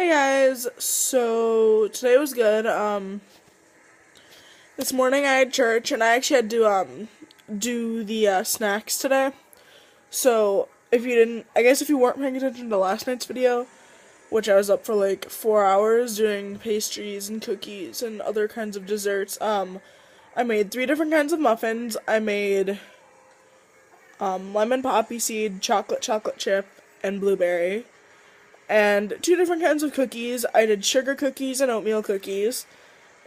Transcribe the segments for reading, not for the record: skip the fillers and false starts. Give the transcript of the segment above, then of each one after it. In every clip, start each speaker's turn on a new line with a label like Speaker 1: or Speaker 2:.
Speaker 1: Hey guys, so today was good. This morning I had church and I actually had to do the snacks today. So if you didn't, I guess if you weren't paying attention to last night's video, which I was up for like 4 hours doing pastries and cookies and other kinds of desserts. I made three different kinds of muffins. I made lemon poppy seed, chocolate chip, and blueberry. And two different kinds of cookies. I did sugar cookies and oatmeal cookies.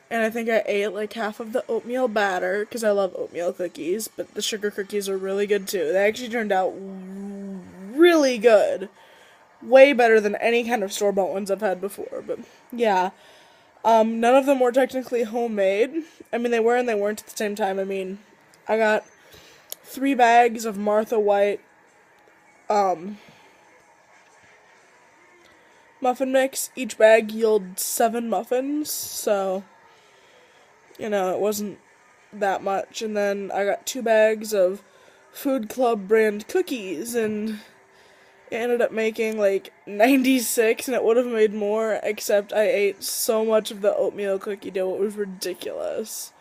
Speaker 1: And I think I ate like half of the oatmeal batter because I love oatmeal cookies, but the sugar cookies are really good too. They actually turned out really good. Way better than any kind of store-bought ones I've had before, but yeah. None of them were technically homemade. I mean, they were and they weren't at the same time. I mean, I got 3 bags of Martha White muffin mix. Each bag yielded 7 muffins, so it wasn't that much. And then I got 2 bags of Food Club brand cookies, and it ended up making like 96, and it would have made more, except I ate so much of the oatmeal cookie dough, it was ridiculous.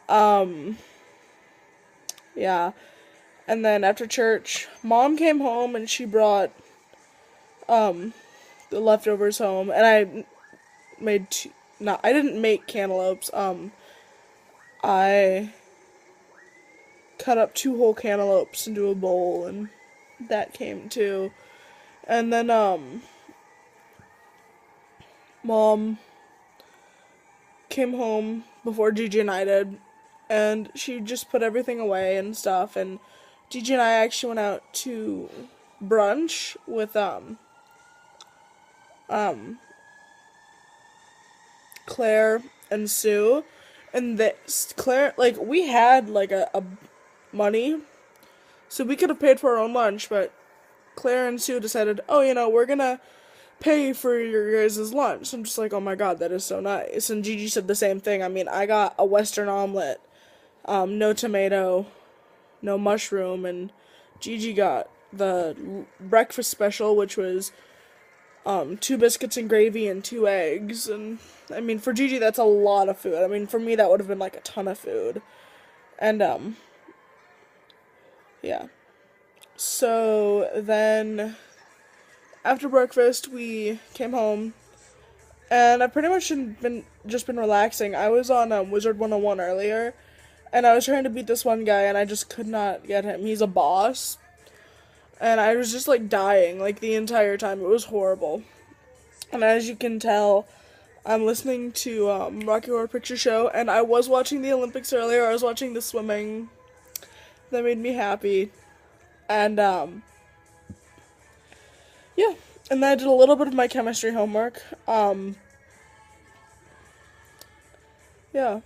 Speaker 1: Yeah. And then after church, Mom came home and she brought the leftovers home, and I made two. No, I didn't make cantaloupes. I cut up 2 whole cantaloupes into a bowl, and that came too. And then Mom came home before Gigi and I did, and she just put everything away and stuff. And Gigi and I actually went out to brunch with Claire and Sue, and Claire, like, we had like a money, so we could have paid for our own lunch, but Claire and Sue decided, oh, we're gonna pay for your guys' lunch. I'm just like, oh my god, that is so nice. And Gigi said the same thing. I mean, I got a Western omelet, no tomato, no mushroom, and Gigi got the breakfast special, which was 2 biscuits and gravy and 2 eggs. And I mean, for Gigi, that's a lot of food. I mean, for me, that would have been like a ton of food. And yeah. So then after breakfast, we came home, and I've pretty much been relaxing. I was on Wizard 101 earlier, and I was trying to beat this one guy, and I just could not get him. He's a boss, and I was just like dying like the entire time. It was horrible. And as you can tell, I'm listening to Rocky Horror Picture Show, and I was watching the Olympics earlier. I was watching the swimming. That made me happy. And yeah, and then I did a little bit of my chemistry homework. Yeah.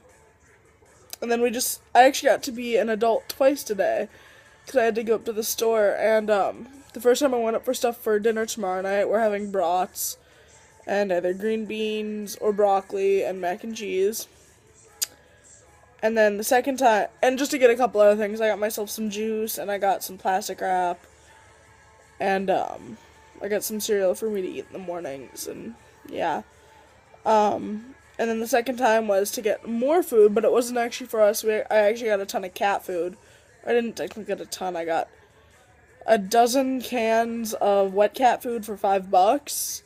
Speaker 1: And then I actually got to be an adult twice today, because I had to go up to the store, and the first time I went up for stuff for dinner tomorrow night, we're having brats, and either green beans or broccoli and mac and cheese. And then the second time, and just to get a couple other things, I got myself some juice, and I got some plastic wrap, and I got some cereal for me to eat in the mornings, and yeah. And then the second time was to get more food, but it wasn't actually for us. I actually got a ton of cat food. I didn't technically get a ton. I got a dozen cans of wet cat food for $5,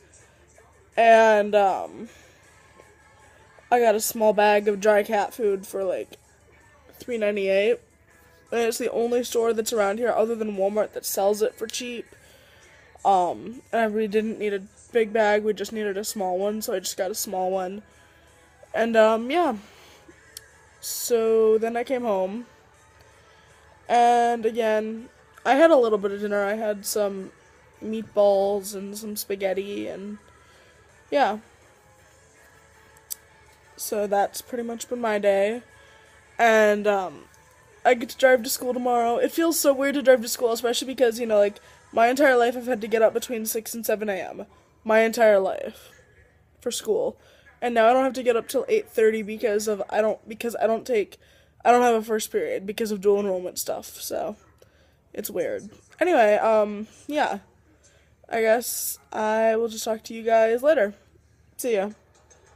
Speaker 1: and I got a small bag of dry cat food for like $3.98. And it's the only store that's around here other than Walmart that sells it for cheap. And we didn't need a big bag, we just needed a small one, so I just got a small one. And yeah. So then I came home, and again, I had a little bit of dinner. I had some meatballs and some spaghetti, and yeah. So that's pretty much been my day. And I get to drive to school tomorrow. It feels so weird to drive to school, especially because, like, my entire life I've had to get up between 6 and 7 a.m. My entire life for school. And now I don't have to get up till 8:30 because I don't have a first period because of dual enrollment stuff. So it's weird. Anyway, yeah. I guess I will just talk to you guys later. See ya.